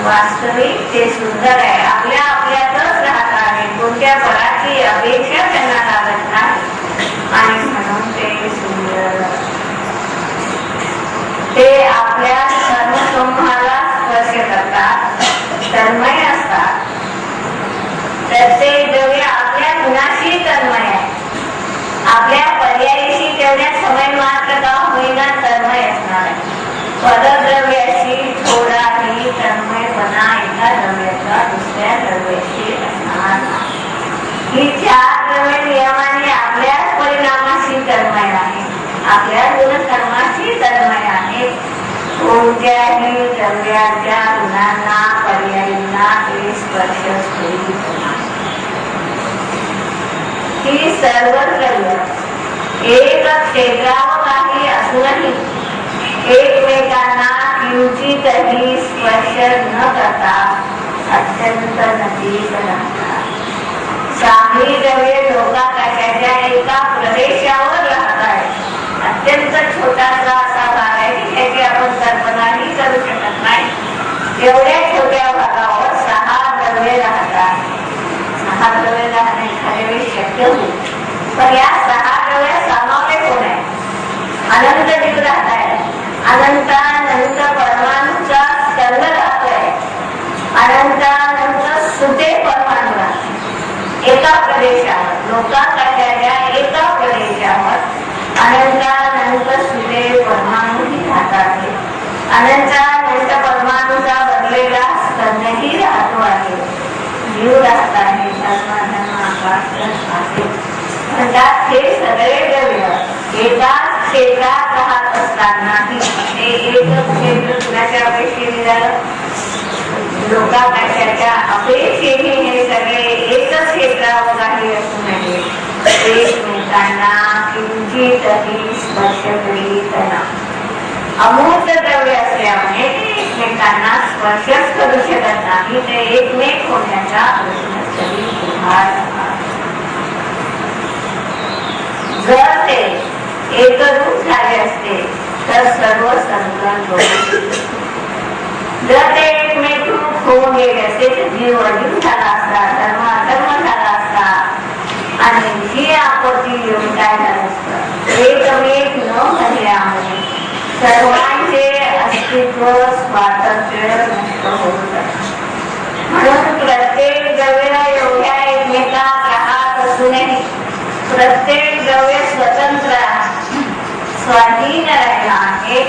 वास्तविक ते सुंदर आहे. आपल्या आपल्या प्रत्येक द्रव्य आपल्या गुणाशी तन्मय आहे, आपल्या पर्यायीशी तेवढ्या समय मात्र का होईना तन्मय असणार आहे. परद्रव्याशी थोडाही तन्मयपणा एका द्रव्याचा दुसऱ्या द्रव्याशी असणार नाही. ही चार द्रव्य नियमाने आपल्याच परिणामाशी तन्मय आहे, आपल्या गुणकर्माशी तन्मय आहे. कोणत्याही द्रव्याच्या गुणांना पर्यायींना हे स्पर्शच होईल नाही. ही सर्व द्रव्य एक क्षेत्रावरही असूनही एकमेकांना किंचितही स्पर्श न करता अत्यंत नजीक राहतात. काही द्रव्ये लोकाकाशाच्या एका प्रदेशावर राहत आहेत. अत्यंत छोटासा असा भाग आहे की त्याची आपण कल्पनाही करू शकत नाही. एवढ्या छोट्या भागावर 6 द्रव्ये राहतात. 6 द्रव्ये राहणे एखाद्या वेळी शक्य होईल, पण या 6 द्रव्ये सामावले कोण आहे? अनंत जीव राहत आहे. अनंतानंत परमाणूचा संघ राहतोय. अनंतानंत सुटे परमाणू राहते एका प्रदेशावर, लोकाकाशाच्या एका प्रदेशावर अनंतानंत सुटे परमाणूही राहतात. अनंतानंत परमाणूचा बनलेला स्कंदही राहतो आहे. जीव राहत आहे. म्हणतात हे सगळे द्रव्य एकाच क्षेत्रात राहत असतानाही हे एकच क्षेत्र कुणाच्या अपेक्षेने झालं? लोकाकाशाच्या अपेक्षेने हे सगळे एकच क्षेत्रावर काही असू नये. एकमेकांना किंचितही स्पर्श करीत नाही. अमूर्त द्रव्य असल्यामुळे एकमेकांना स्पर्शच करू शकत नाही. ते एकमेक होण्याचा प्रश्न जर ते एकरूप झाले असते तर सर्व संकल्प, जर ते एकमेकरूप होऊन गेले असते तर जीव अजीव झाला असता, धर्म अधर्म झाला असता आणि ही आपत्ती येऊन काय झालं असतं? एकमेक न झाल्यामुळे सर्वांचे अस्तित्व स्वातंत्र्य नष्ट होत आहे. म्हणून प्रत्येक द्रव्य एवढ्या एकमेकात राहत असूनही प्रत्येक द्रव्य स्वतंत्र स्वाधीन राहिला आहे.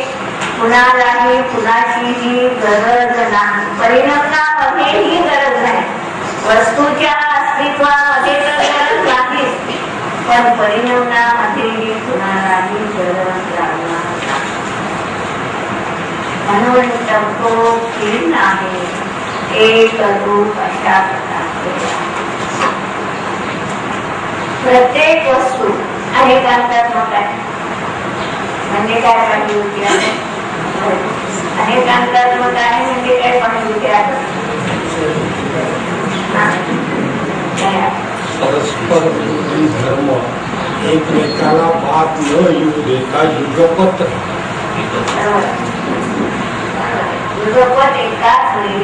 कुणालाही कुणाचीही गरज नाही. परिणामामध्येही गरज नाही. वस्तूच्या अस्तित्वामध्ये तर गरज नाही, पण परिणामामध्येही कुणालाही गरज लागणार नाही. म्हणून तो किरण आहे एक रूप अशा प्रकारचे. प्रत्येक वस्तू अनेकांतात्मक आहे. म्हणजे काय पाहिजे होती? अनेकांतात्मक आहे म्हणजे काय पाहिजे होती? परस्पर विरोधी धर्म एकमेकाला बात न येऊ देता युगपत एकाच वेळी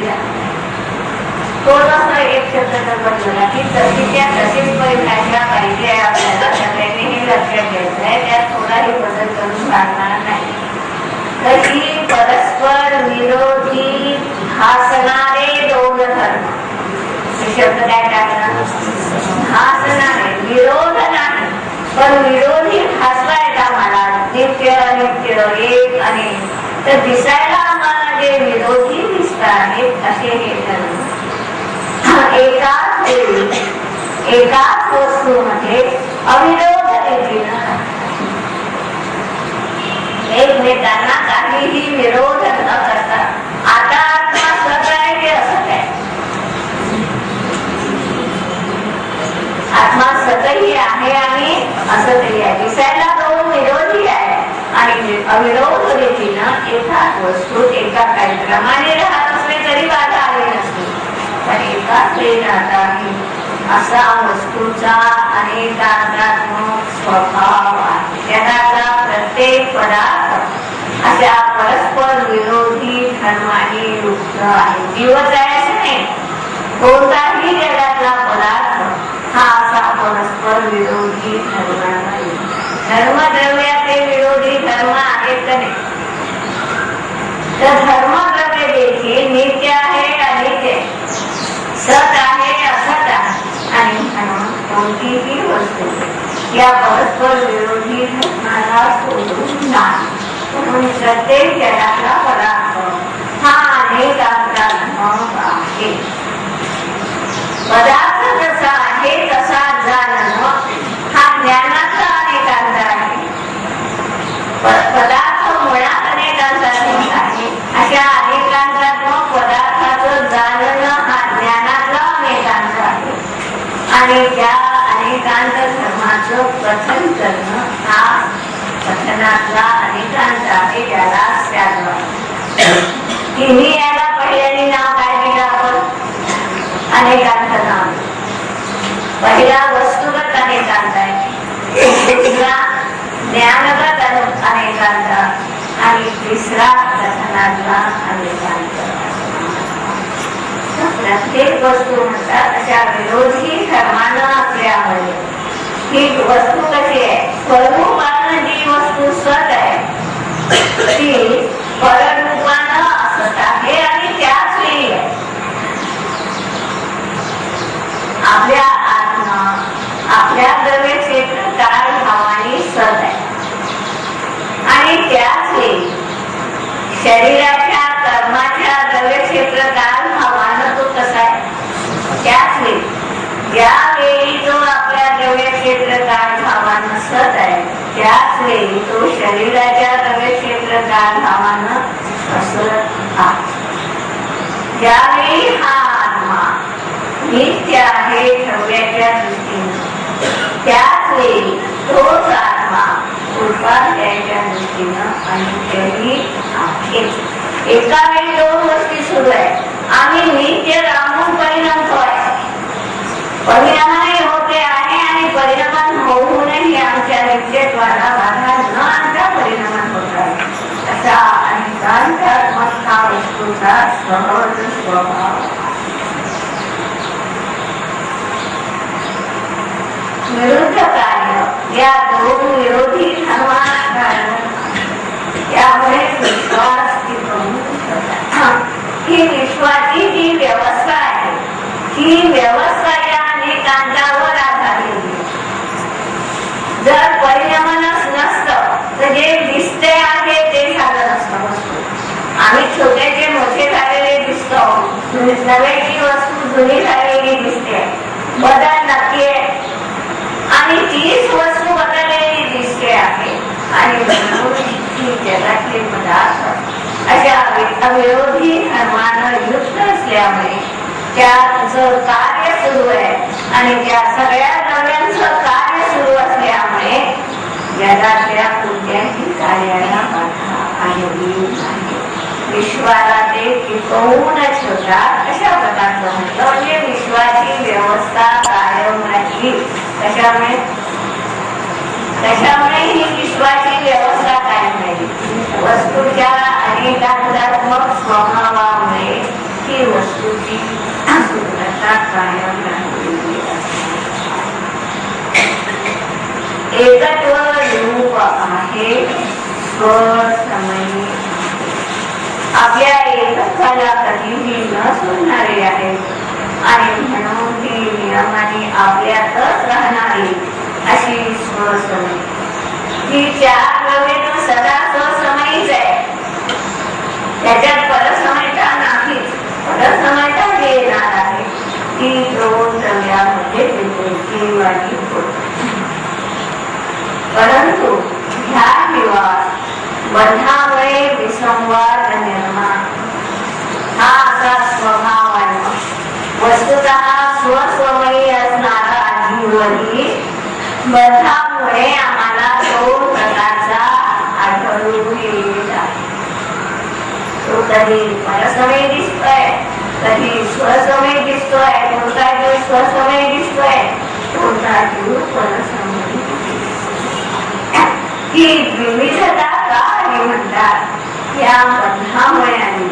तो जसा एक शब्द बदलला की तशीच्या तशीच परिभाषा पाहिजे आपल्याला. सगळ्यांनीही लक्षात घ्यायचं आहे. त्यात थोडाही बदल करून चालणार नाही. तशी परस्पर विरोधी भासणारे दोन धर्म. हे शब्द काय टाकला? भासणारे, विरोध नाही पण विरोधी भासवायचा आम्हाला. नित्य अनित्य, एक आणि तर दिसायला आम्हाला जे विरोधी दिसत आहेत असे हे धर्म एकाच वेळी एकाच वस्तूमध्ये अविरोध रीतीनं एकमेकांना काहीही विरोध न करता. आता आत्मा सत आहे की असत आहे? आत्मा सतही आहे आणि असतही आहे. दिसायला दोन विरोधी आहे आणि अविरोध रीतीनं एकाच वस्तू एका कार्यक्रमाने राहत असले तरी बाधा आली नसते, पण एकाच वेळी राहत आहे असा वस्तूचा अनेकात्मक स्वभाव आहे. त्याला प्रत्येक पदार्थ अशा परस्पर विरोधी धर्माने युक्त आहे. जीवच आहे असं नाही. कोणताही जगातला पदार्थ हा असा परस्पर विरोधी धर्मांना युक्त. धर्मद्रव्याचे विरोधी धर्म आहेत का नाही? तर धर्मद्रव्य देखील नित्य आहे अनित्य, सत आहे असत आहे. या परस्पर विरोधी घटनाला सोडून नाही. म्हणून प्रत्येक जगाचा पदार्थ हा अनेकांचा धर्म आहे. पदार्थ जसा आहे तसा जाणणं हा ज्ञानाचा अनेकांचा आहे. पदार्थ मुळात अनेकांसाठी आहे. अशा अनेकांचा पदार्थाचं जाणणं हा ज्ञानाचा अनेकांचा आहे. आणि त्या अनेकांचं धर्माचं कथन करणं हा कथनातला अनेकांचा आहे. ज्याला तिन्ही याला पहिल्याने नाव काय दिलं आपण? अनेकांचं नाव. पहिला वस्तुगत अनेकांचा आहे, दुसरा ज्ञानगत अनेकांचा आणि तिसरा कथनातला अनेकांचा. प्रत्येक वस्तू म्हणतात अशा विरोधी धर्मानं असल्यामुळे ही वस्तू कशी आहे? स्वरूपानं जी वस्तू सत आहे ती पररूपानं असत आहे आणि त्याच वेळी आहे. आपल्या आत्मा आपल्या द्रव्य क्षेत्र काळ भावाने सत आहे आणि त्याच वेळी शरीराच्या कर्माच्या द्रव्य क्षेत्र काळ भावानं तो कसा आहे? त्याच वेळी ज्यावेळी तो आपल्या द्रव्य क्षेत्र काळ भावानं सत आहे त्याच वेळी तो शरीराच्या द्रव्य क्षेत्र काळ भावानं असत आहे. ज्यावेळी हा आत्मा नित्य आहे द्रव्याच्या दृष्टीने त्याच वेळी तोच आत्मा उपाध्यायाच्या दृष्टीनं अनित्यही आहे. एका वेळी दोन गोष्टी सुरू आहे. आम्ही नित्य राहून परिणामतोय, परिणामही होते आहे आणि परिणाम होऊनही आमच्या नित्यत्वाला बाधा न आणता परिणाम होत आहे. असा अनेकांच्या वस्तूचा सहज स्वभाव. विरुद्ध कार्य या दोन विरोधी धर्मांना त्यामुळे विश्वास ही विश्वाची जी व्यवस्था आहे ही व्यवस्था या अनेकांतावर आधारलेली. जर परिणामच नसतं तर जे दिसते आहे ते झालं नसतं. वस्तू आम्ही छोट्याचे मोठे झालेले दिसतो, नव्याची वस्तू जुनी झालेली दिसते, बदल नक्की आहे आणि तीच वस्तू बदललेली दिसते आहे. आणि जगातले पदार्थ अशा अविरोधी धर्मानं युक्त असल्यामुळे त्याचं कार्य सुरू आहे आणि त्या सगळ्या द्रव्यांचं कार्य सुरू असल्यामुळे जगातल्या कोणत्याही कार्याला बाधा आलेली नाही. विश्वाला ते टिकवून ठेवतात अशा प्रकारचं म्हटलं. म्हणजे विश्वाची व्यवस्था कायम राहिली. त्याच्यामुळे ही विश्वाची व्यवस्था कायम राहिली. वस्तूच्या अनेकात्मक स्वभावामुळे ही वस्तूची सुंदरता कायम राहिलेली असते. एकत्व रूप आहे स्वसमयी. आपल्या एकत्वाला कधीही न सोडणारे आहे आणि म्हणून ती नियमाने आपल्यातच राहणारी अशी स्वसमयी. ही चार द्रव्ये सदा स्वसमयीच आहे. त्याच्यात परसमयता नाही. परसमयता जे येणार आहे ती दोन द्रव्यामध्ये जीवाची होते. परंतु ह्या जीवात बंधामुळे विसंवाद निर्माण हा असा स्वभाव आहे. वस्तुतः स्वस्वमयी असणारा जीवही बंधामुळे आम्हाला दोन प्रकारचा आढळून येत आहे. तो कधी परसमयी दिसतोय, कधी स्वसमयी दिसतोय. कोणता जीव स्वसमयी दिसतोय, कोणता जीव परसमयी. ही विविधता का म्हणतात या बंधामुळे आली.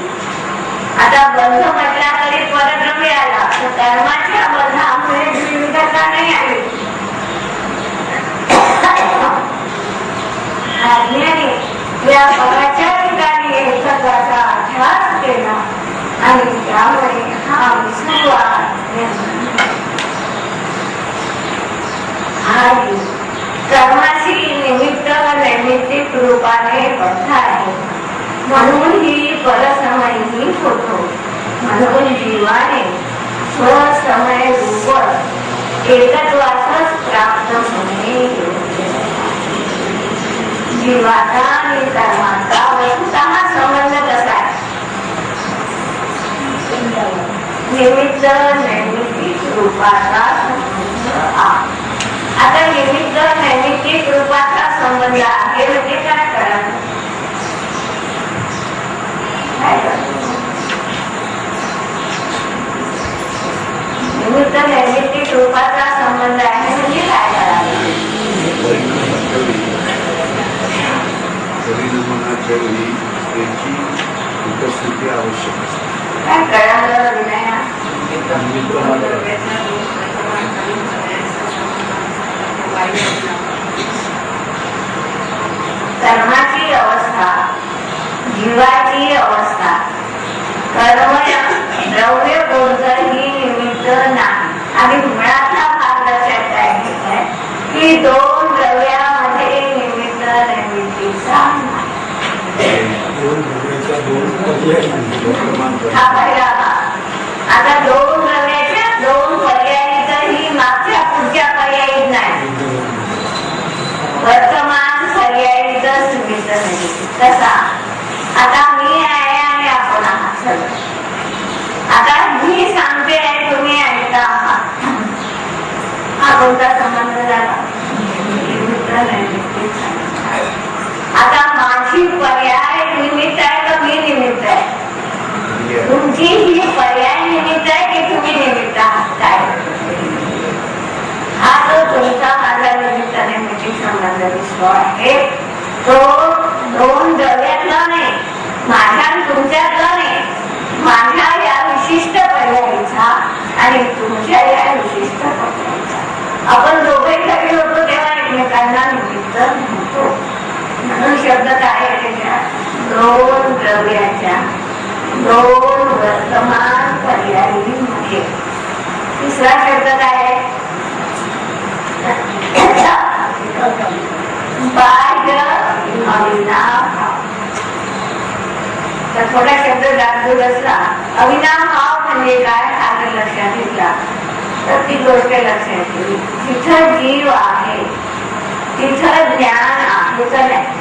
आता बंध म्हटला तरी परद्रव्य आला तर कर्माच्या बंधामुळे विविधता नाही आली. आज्ञाने या परच्या ठिकाणी एकत्वाचा अभ्यास केला आणि त्यामुळे हा विसंवाद एक रूपाने बद्ध आहे. म्हणून ही परसमयी होतो. म्हणून जीवाने स्वसमय रूप एकत्वासच प्राप्त होणे योग्य. जीवाचा आणि कर्माचा वस्तुतः संबंध कसा आहे? निमित्त नैमित्तिक रूपाचा संबंध आहे. आता निमित्त नैमित्तिक रूपाचा संबंध आहे म्हणजे काय करायचं? निमित्त नैमित्तिक रूपाचा संबंध आहे म्हणजे काय करायचं? परिणामाच्या वेळी त्याची उपस्थिती आवश्यक असते. काय कळालं विनया? कर्माची अवस्था, जीवाची अवस्था, कर्म द्रव्य कोणतंही निमित्त नाही. आणि मुळातला भाग लक्षात काय घेतलाय की दोन द्रव्यामध्ये निमित्त नैमित्तिकता नाही. हा पहिला भाग. आता दोन द्रव्याच्या दोन पर्यायीतही मागच्या पुढच्या पर्यायीत नाही. वर्तमान पर्यायीतच निमित्त नाही. कसा? आता मी आहे आणि आपण आहात सगळं. आता मी सांगते आहे, तुम्ही ऐकता आहात. हा कोणता संबंध झाला? निमित्त नैमित्तिक. आता माझी पर्याय निमित्त आहे का मी निमित्त आहे? तुमची ही पर्याय निमित्त आहे की तुम्ही निमित्त आहात? काय हा जो तुमचा माझा निमित्त नैमित्तिक संबंध दिसतो आहे तो दोन द्रव्यातला नाही, माझ्या तुमच्यातला नाही. माझ्या या विशिष्ट पर्यायीचा आणि तुमच्या या विशिष्ट पर्यायीचा. आपण दोघे घरी होतो तेव्हा एकमेकांना निमित्त होतो. म्हणून शब्द काय आहे त्याच्यात? दोन द्रव्याच्या दोन वर्तमान पर्यायीमध्ये. तिसरा शब्द काय आहे? बाह्य अविनाभाव. तर थोडा शब्द डागडूग असला. अविनाभाव म्हणजे काय हा जर लक्षात घेतला तर ती गोष्ट लक्षात ठेवली. जिथं जीव आहे तिथं ज्ञान आहे का नाही?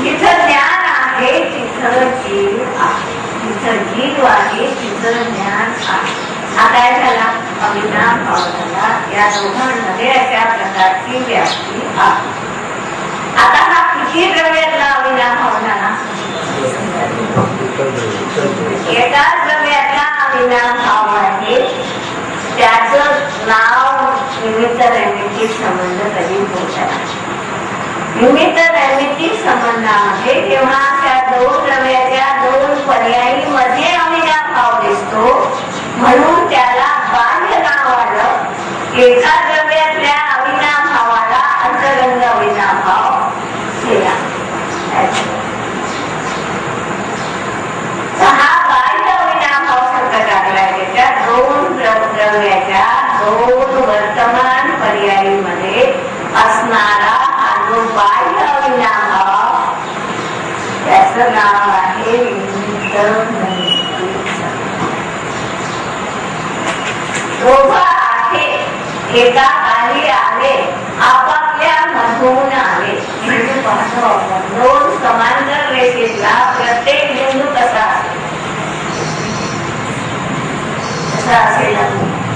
जिथं ज्ञान आहे तिथं जीव आहे. जिथं जीव आहे तिथं ज्ञान आहे. हा काय झाला? अविनाभाव झाला. या दोघांमध्ये अशा प्रकारची व्याप्ती आहे. आता हा किती द्रव्यातला अविनाभाव झाला? एकाच द्रव्यातला अविनाभाव आहे. त्याचं नाव निमित्त नैमित्तिक संबंध कधी पोहोचला. निमित्त नैमित्तिक संबंधामध्ये जेव्हा त्या दोन द्रव्याच्या दोन पर्यायीमध्ये अविनाभाव दिसतो म्हणून त्याला बाह्य नाव आलं. एका द्रव्यातल्या अविनाभावाला अंतरंग अविनाभाव केला. हा बाह्य अविनाभाव शब्द टाकलाय. त्याच्या दोन द्रव्याच्या दोन वर्तमान पर्यायीमध्ये असणारा हा जो बाह्य अविनाभाव त्याचं नाव आहे निमित्त नैमित्तिक. दोघं आहे एका खाली आले आपापल्या मधून आले. बिंदू पाहतो आपण. दोन समांतर रेषेतला प्रत्येक बिंदू कसा असेल?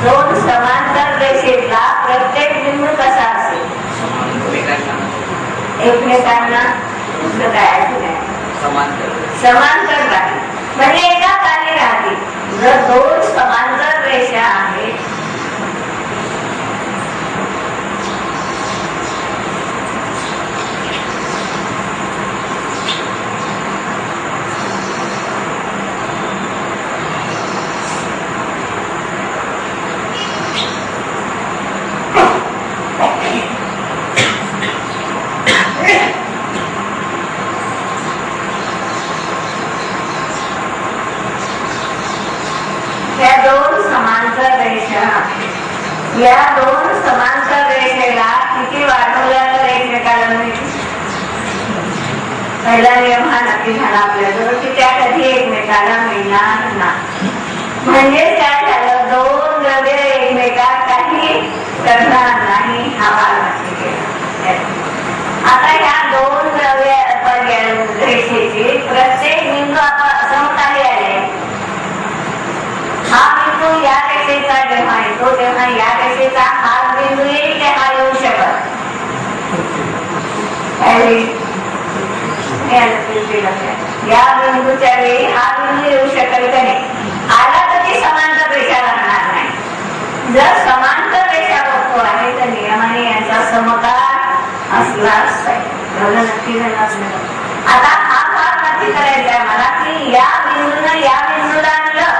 दोन समांतर रेषेतला प्रत्येक बिंदू कसा असेल? एकमेकांना समांतर राहील. म्हणजे एका खाली राहतील. जर दोन समांतर रेषा आहेत या दोन समांतर रेषेला किती वाढवलं तर एकमेकाला मिळतील? पहिला नियम हा नक्की झाला आपल्याजवळ की त्या कधी एकमेकाला मिळणार नाही. म्हणजे काय झालं, दोन द्रव्य एकमेकात काही करणार नाही हा भाग नक्की केला. आता ह्या दोन द्रव्य रेषेची प्रत्येक बिंदू आपण समकाली आले. हा बिंदू या रेषेचा जेव्हा येतो तेव्हा या रेषेचा हा बिंदू येईल ते हा येऊ शकत. या बिंदूच्या वेळी हा बिंदू येऊ शकेल का नाही, आला तर ती समांतर रेषा लागणार नाही. जर समांतर रेषा बघतो आहे तर नियमाने यांचा समकार असलाच पाहिजे. नक्की झालं आपल्याला. आता हा भाग नक्की करायचा आहे मला की या बिंदूनं या बिंदूला आणलं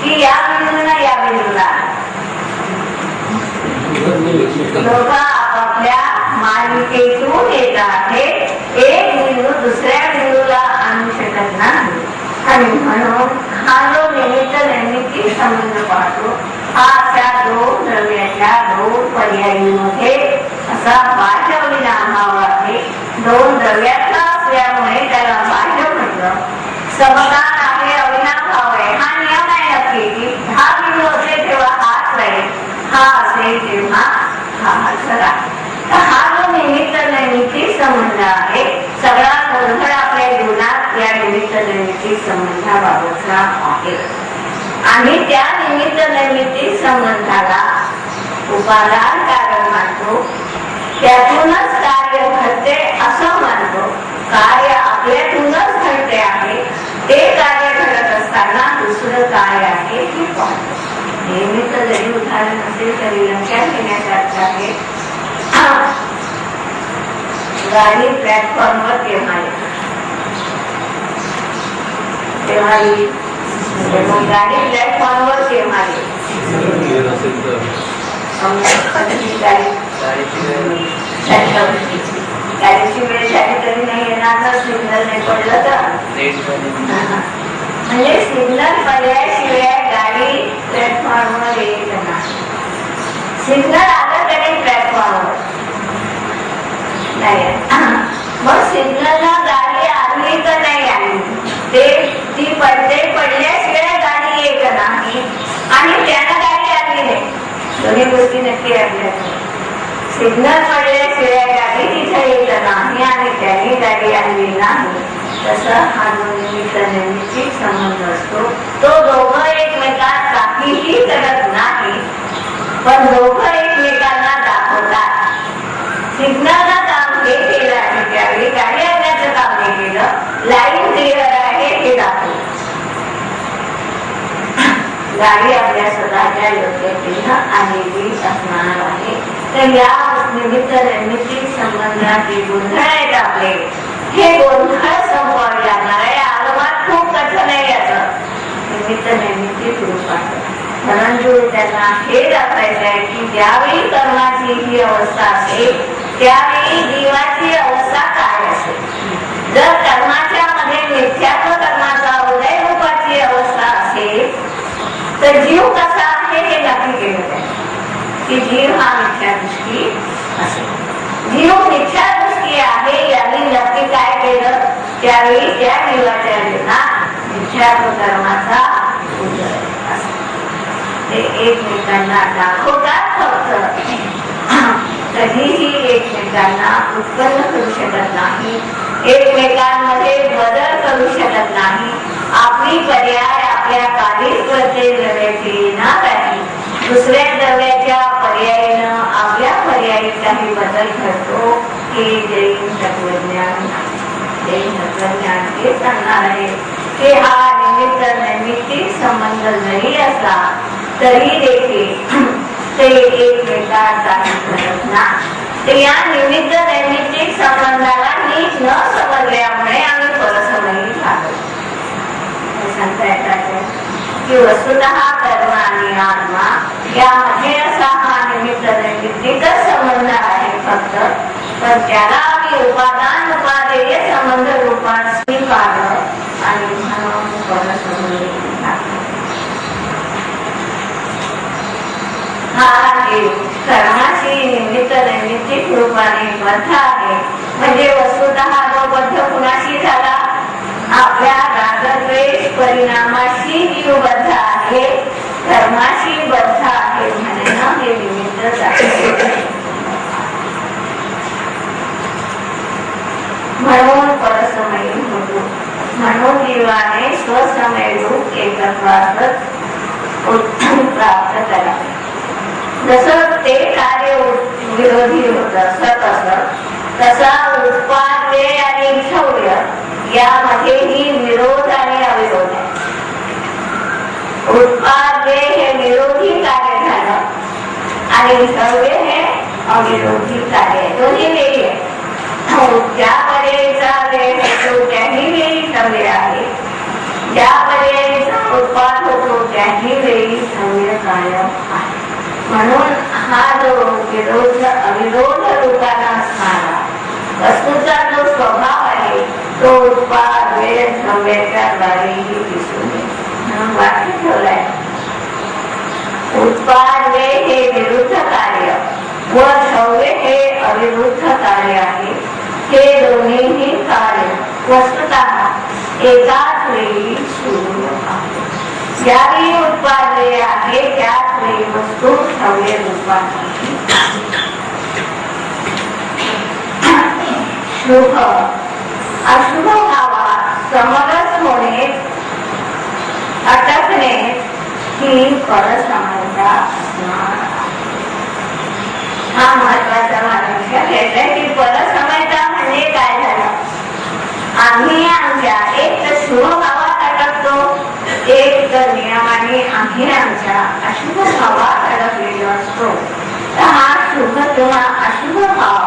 की या बिंदूनं या बिंदूला दोघं आपापल्या मालिकेतून येत आहेत. एक बिंदू दुसऱ्या बिंदूला आणू शकत नाही आणि म्हणून हा जो निमित्त निर्मिती संबंध पाहतो हा अशा दोन द्रव्याच्या दोन पर्यायीमध्ये असा बाह्य अविनाभाव आहे. दोन द्रव्याचा असल्यामुळे त्याला बाह्य म्हटलं. समकार आहे, अविनाभाव आहे. हा नियम आहे नक्की की हा बिंदू असेल तेव्हा हाच राहील, हा असेल तेव्हा हा खरा. हा जो निमित्त निर्मिती संबंध आहे सगळा गोंधळ आपल्या जीवनात या निमित्त निर्मिती संबंधाबाबतचा आहे. आणि त्या निमित्त निर्मिती संबंधाला उपादान कारण मानतो. त्यातूनच कार्य घडते असं मानतो. कार्य आपल्यातूनच घडते आहे. ते कार्य घडत असताना दुसरं काय आहे हे पाहतो. निमित्त जरी उदाहरण असेल तरी लक्षात घेण्यासारखं आहे. गाडी प्लॅटफॉर्मवर केव्हा येते, तेव्हा गाडी प्लॅटफॉर्मवर केव्हा गाडीची वेळ झाली तरी नाही येणार ना, सिग्नल नाही पडलं तर. म्हणजे सिग्नल पडल्याशिवाय गाडी प्लॅटफॉर्मवर येत नाही. सिग्नल आलं तरी प्लॅटफॉर्मवर नाही. मग सिग्नलला गाडी आली तर नाही आली ते ती पडल्याशिवाय गाडी येत नाही आणि त्यानं गाडी आली नाही. दोन्ही गोष्टी नक्की आपल्याकडे. सिग्नल पडल्याशिवाय गाडी तिथे येत नाही आणि त्याने गाडी आणली नाही. तसं हा जो निमित्त निर्मिती संबंध असतो तो दोघं एकमेकात काहीही करत नाही पण दोघं एकमेकांना दाखवतात. सिग्नलला काम हे केलं आहे त्यावेळी गाडी आणण्याचं काम हे केलं. लाईन क्लिअर आहे हे दाखवलं. गाडी आपल्या स्वतःच्या योग्यतेनं आलेली असणार आहे. तर या निमित्त निर्मिती संबंधात जे गोंधळ आहेत आपले हे गोंधळ संपवावे लागणार आहे. आगमात खूप कठीण आहे याचं निमित्त निर्मिती स्वरूपात. धनंजय त्यांना हे दाखवायचं आहे की ज्यावेळी कर्माची ही अवस्था असेल त्यावेळी जीवाची अवस्था काय असेल. जर कर्माच्या मध्ये मिथ्यात्व कर्माचा उदय रूपाची अवस्था असेल तर जीव कसा आहे हे नक्की केलं आहे की जीव हा मिथ्या दृष्टी असेल. जीव मिथ्या दृष्टी आहे यांनी नक्की काय केलं त्यावेळी त्या जीवाच्या जीवनात मिथ्यात्व कर्माचा उदय असेल. ते एकमेकांना दाखवतात फक्त कधीही एकमेकांना उत्पन्न करू शकत नाही. एकमेकांमध्ये बदल करू शकत नाही. आपली पर्याय आपल्या काहीच प्रत्येक द्रव्याची येणार आहे. दुसऱ्या द्रव्याच्या पर्यायानं आपल्या पर्यायी काही बदल घडतो हे जैन तत्वज्ञान हे सांगणार आहे की हा निमित्त नैमित्तिक संबंध जरी असला तरी देखील ते एकमेकात काही घडत नाही. तर या निमित्त नैमित्तिक संबंधाला नीट न समजल्यामुळे आम्ही परसमयी झालो. सांगता येतात की वस्तुतः कर्म आणि आत्मा यामध्ये असा हा निमित्त नैमित्तिकच संबंध आहे फक्त. पण त्याला आम्ही उपादान उपादेय संबंध रूपात स्वीकारलं आणि म्हणून परसमयी झालो. हा जीव कर्माची निमित्त नैमित्तिक रूपाने बद्ध आहे. म्हणजे वस्तुतः जो जीवबद्ध कुणाशी झाला? आपल्या रागद्वेष परिणामाशी जीवबद्ध आहे, धर्माशी बद्ध आहे म्हणणं हे निमित्तच आहे. म्हणून परसमयी होतो. म्हणून जीवाने स्वसमय रूप एकत्वातच उत्थान प्राप्त करा. जसं ते कार्य विरोधी होत तसा उत्पाद्य आणि शौर्य यामध्येही विरोध आणि अविरोध आहे. उत्पाद्य हे विरोधी कार्य झालं आणि शौर्य हे अविरोधी कार्य, दोन्ही वेगळे आहे. ज्या पर्यायीचा वेळ होतो त्याही वेळी शौर्य आहे, ज्या पर्यायीचा उत्पाद होतो त्याही वेळी शौर्य कायम आहे. म्हणून हा जो अविरोध रूपाला असणारा वस्तूचा जो स्वभाव आहे तो उत्पाद वेळ शौर्याच्या द्वारेही दिसून येतो. म्हणून वाक्य ठेवलंय, उत्पाद वेळ हे विरुद्ध कार्य व शौर्य हे अविरुद्ध कार्य आहे. हे दोन्हीही कार्य वस्तुतः एकाच वेळी सुरू आहे. ज्यावेळी उत्पादन आहे त्याच वेळी वस्तू शौर्य रूपात शुभ अशुभ भावात समरस होणे अटकणे ही परसमयता असणार. हा महत्वाचा लक्षात घेतलाय की परसमयता म्हणजे काय झालं? आम्ही आमच्या एक तर शुभ भावात अटकतो, एक तर नियमाने आम्ही आमच्या अशुभ भावात अडकलेलो असतो. तर हा शुभ किंवा अशुभ भाव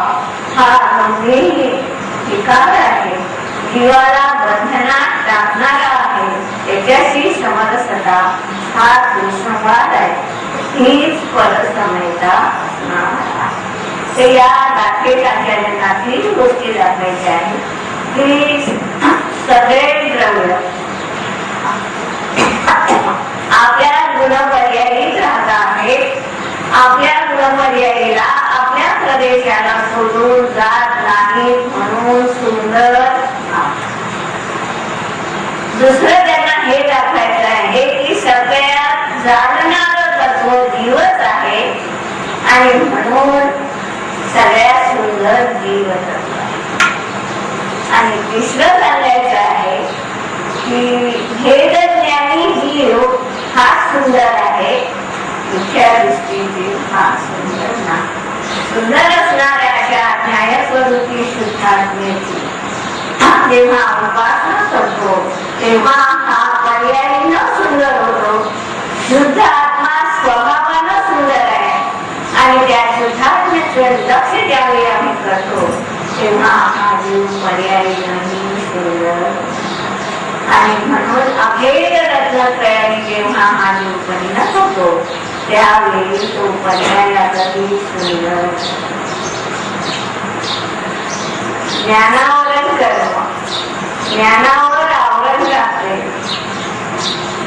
हा गंभीर विकार आहे, जीवाला बंधनात टाकणारा आहे. त्याच्याशी समरसता हा सुसंवाद आहे. हीच परसमयता असणार आहे. तर या दाखवेच्या तीन गोष्टी दाखवायच्या आहेत की सगळे द्रव्य आपल्या गुणपर्यायी राहत आहेत. आपल्या गुणपर्यायीला आपल्या प्रदेशाला सोडून जात नाही म्हणून सुंदर. दुसरं त्यांना हे दाखवायचं आहे की सगळ्यात जाणणारं तत्व जीवच आहे आणि म्हणून सगळ्यात सुंदर जीवच आहे. आणि तिसरं सांगायचं आहे की भेदज्ञानी जीव हा सुंदर आहे, मुख्य दृष्टीने हा सुंदर नाही. सुंदर असणाऱ्या अशा न्यायस्वरूपी शुद्धात्म्याची जेव्हा उपासना करतो तेव्हा हा पर्यायी न सुंदर होतो. शुद्ध आत्मा स्वभावानं सुंदर आहे आणि त्या शुद्धात्म्याचं लक्ष ज्यावेळी आम्ही करतो तेव्हा हा जीव पर्यायी नाही सुंदर. आणि म्हणून अभेद रत्नत्रयाने जेव्हा हा जीव परिणत होतो त्यावेळी तो पर्यायासाठी सुंदर. ज्ञानावरण कर्म, ज्ञानावर आवरण लागते,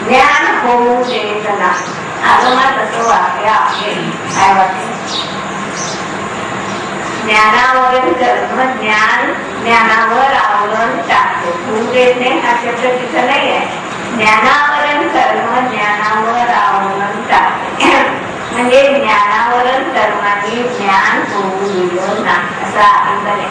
ज्ञान होऊ देत नाही. आगमात असं वाक्य आहे. काय वाक्य? ज्ञानावरण कर्म, ज्ञान ज्ञानावर आवरण टाकते. होऊ देत नाही हा शब्द तिथं नाही आहे. ज्ञानावरण कर्म ज्ञानावर आवरण टाकते म्हणजे ज्ञानावरण कर्माने ज्ञान होऊ दिलं नाही असं आहे.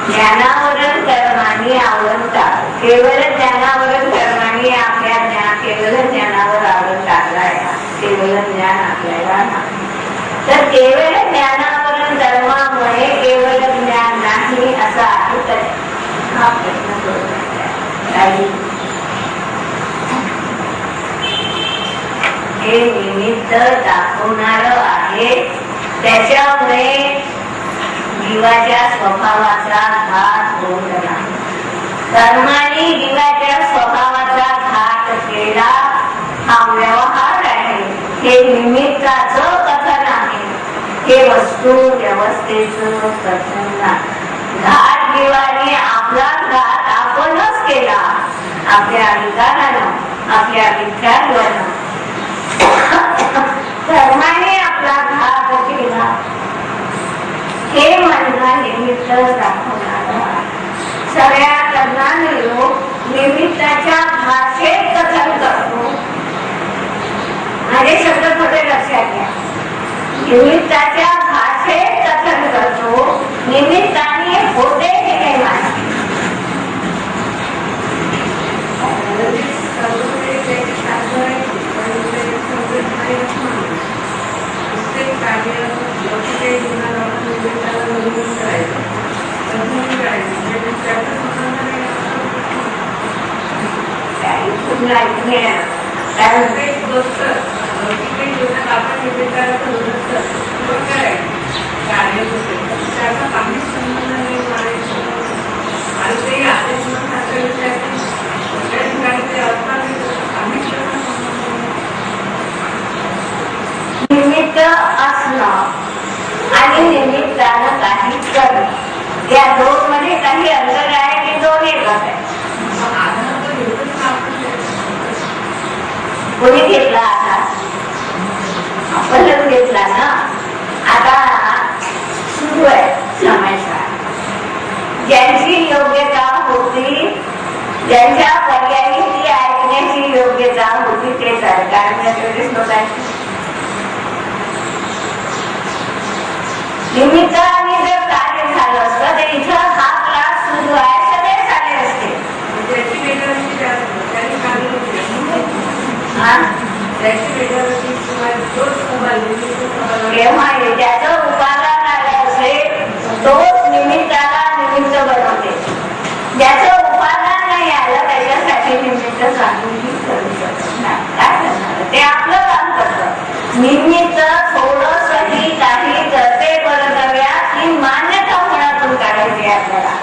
ज्ञानावरण कर्माने आवरण टाक. केवळ ज्ञानावरण कर्माने आपल्या केवळ ज्ञानावर आवरण टाकलाय. केवळ ज्ञान आपल्याला नाही. तर केवळ ज्ञानावरण कर्मामुळे केवळ ज्ञान नाही असं आहे तर हा प्रश्न सोडवायचा. हे निमित्त दाखवणार आहे. त्याच्यामुळे जीवाच्या स्वभावाचा घात होत नाही. कर्माने जीवाच्या स्वभावाचा घात केला हा व्यवहार आहे. हे निमित्ताचं कथन आहे. हे वस्तू व्यवस्थेचं कथन नाही. घात जीवाने आपला घात आपणच केला. आपल्या अधिकारानं, आपल्या विचारानं कर्माने आपला घात केला. हे म्हणणं निमित्त दाखवणार आहे. सगळ्या तज्ञानी लोक निमित्ताच्या भाषेत कथन करतो. माझे शब्द थोडे लक्षात घ्या. निमित्ताच्या भाषेत कथन करतो, निमित्ताने होते हे नाही मानते. निमित्त असणं आणि निमित्तानं काही करणं, या दोन मध्ये काही अंतर आहे की दोन एकच आहे? कोणी घेतला आधार? आपणच घेतला ना. आता सुरू आहे समाजकाळ. ज्यांची योग्यता होती, ज्यांच्या पर्यायी ती ऐकण्याची योग्यता होती, ते सरकारने तेवढेच लोकांची निमित्ताने जर कार्य झालं असतं तर इथं हा क्लास सुरू आहे, सगळे झाले असते. तेव्हा ज्याचं उपादान आलं असेल तोच निमित्ताला निमित्त बनवते. ज्याचं उपादान नाही आलं त्याच्यासाठी निमित्त सांगूही करू शकत नाही. काय करणार? ते आपलं काम करतं. निमित्त थोडंसही काही करते कर्तव्यात ही मान्यता मनातून काढायची आपल्याला.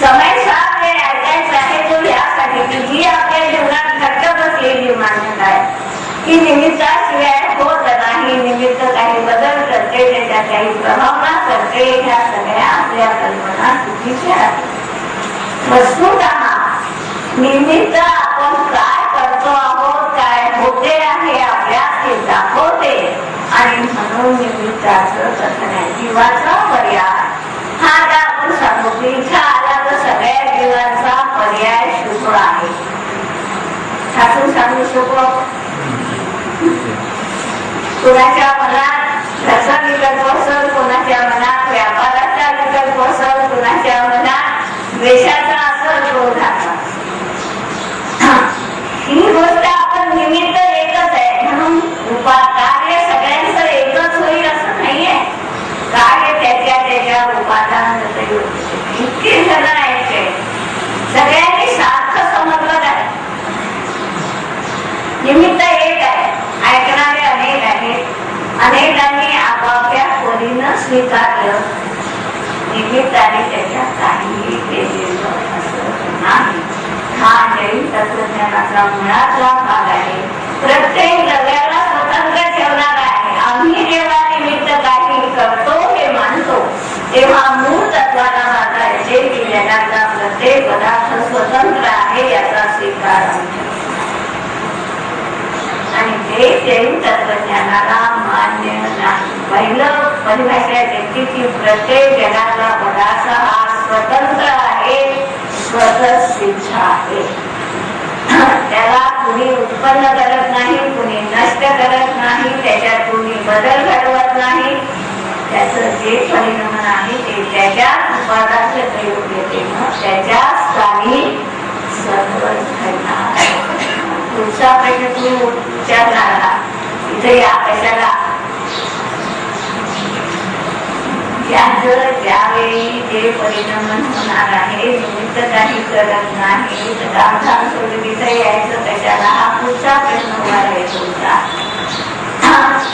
समय साथ हे ऐकायचं आहे तो यासाठी की जी आपल्या जीवनात घट्ट बसलेली मान्यता आहे की निमित्ताशिवाय होत नाही, निमित्त काही बदल करते, त्याच्या काही प्रभावना करते, ह्या सगळ्या आपल्या कल्पना चुकीच्या आहेत. वस्तुतः निमित्त आपण काय करतो आहोत, काय होते आहे आपल्यात ते दाखवते. आणि म्हणून निमित्ताचं कथन आहे. जीवाचा पर्याय हा आता आपण सांगू की इथं आला तर सगळ्या जीवांचा पर्याय शुभ आहे. ठाकून सांगू शकतो. कोणाच्या मनात घरचा विकल्प असेल, कोणाच्या मनात व्यापाराचा विकल्प असेल, कोणाच्या मनात द्वेषाचा असेल, क्रोधाचा. ही गोष्ट आपण निमित्त एकच आहे म्हणून कार्य सगळ्यांचं एकच होईल असं नाहीये. कार्य त्याच्या उपादानात इतके जण आहेत, सगळ्यांनी सारखं समजलं आहे. निमित्त एक आहे, ऐकणारे अनेक आहेत. अनेकांनी आपापल्या खोलीनं स्वीकारलं. निमित्ताने त्याच्यात काहीही केलेलं असं नाही. हा जैन तत्वज्ञानाचा मुळातला भाग आहे. प्रत्येक जगाला स्वतंत्र ठेवणारा आहे. आम्ही जेव्हा निमित्त काही करतो हे मानतो तेव्हा मूळ तत्वाला मात्र येते की जगातला प्रत्येक पदार्थ स्वतंत्र आहे याचा स्वीकार आणि ते जैन तत्वज्ञानाला मान्य नाही. पहिलं परिभाषा देते की प्रत्येक जगातला पदार्थ हा स्वतंत्र आहे, स्वतः सिद्ध आहे. त्याला कुणी उत्पन्न करत नाही, कुणी नष्ट करत नाही, त्याच्यात कुणी बदल घडवत नाही. त्याचं जे परिणाम आहे ते त्याच्याच उपादाचे प्रयोग येते, त्याच्याच स्थानी सर्व घडणार. पुढचा प्रश्न तुम्ही विचारणारा इथे या कशाला? ज्यावेळी जे परिणाम होणार आहे निमित्त काही करत नाही तर कामधाम सोडून इथे यायचं कशाला? हा पुढचा प्रश्न तुम्हाला येत होता.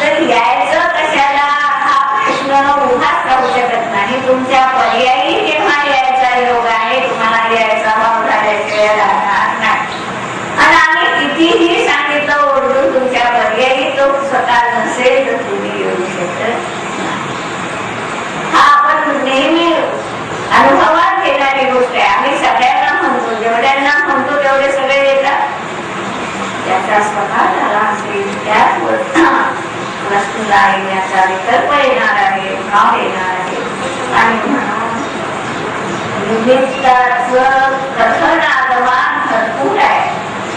तर यायचं कशाला हा प्रश्न उभाच राहू शकत नाही. तुमच्या पर्यायी जेव्हा यायचा योग आहे तुम्हाला यायचा भाव झाल्याशिवाय राहणार नाही. आणि आम्ही कितीही सांगितलं ओरडून तुमच्या पर्यायी तो स्वतः नसेल तर तुम्ही येऊ शकत. हा आपण नेहमी अनुभवात घेणारी गोष्ट आहे. आम्ही सगळ्यांना म्हणतो, जेवढ्यांना म्हणतो तेवढे सगळे येतात. त्याचा स्वभाव झाला असेल त्याच वस्तूला येण्याचा विकल्प येणार आहे, भाव येणार आहे. आणि म्हणून निमित्ताचं कथन आगमान भरपूर आहे,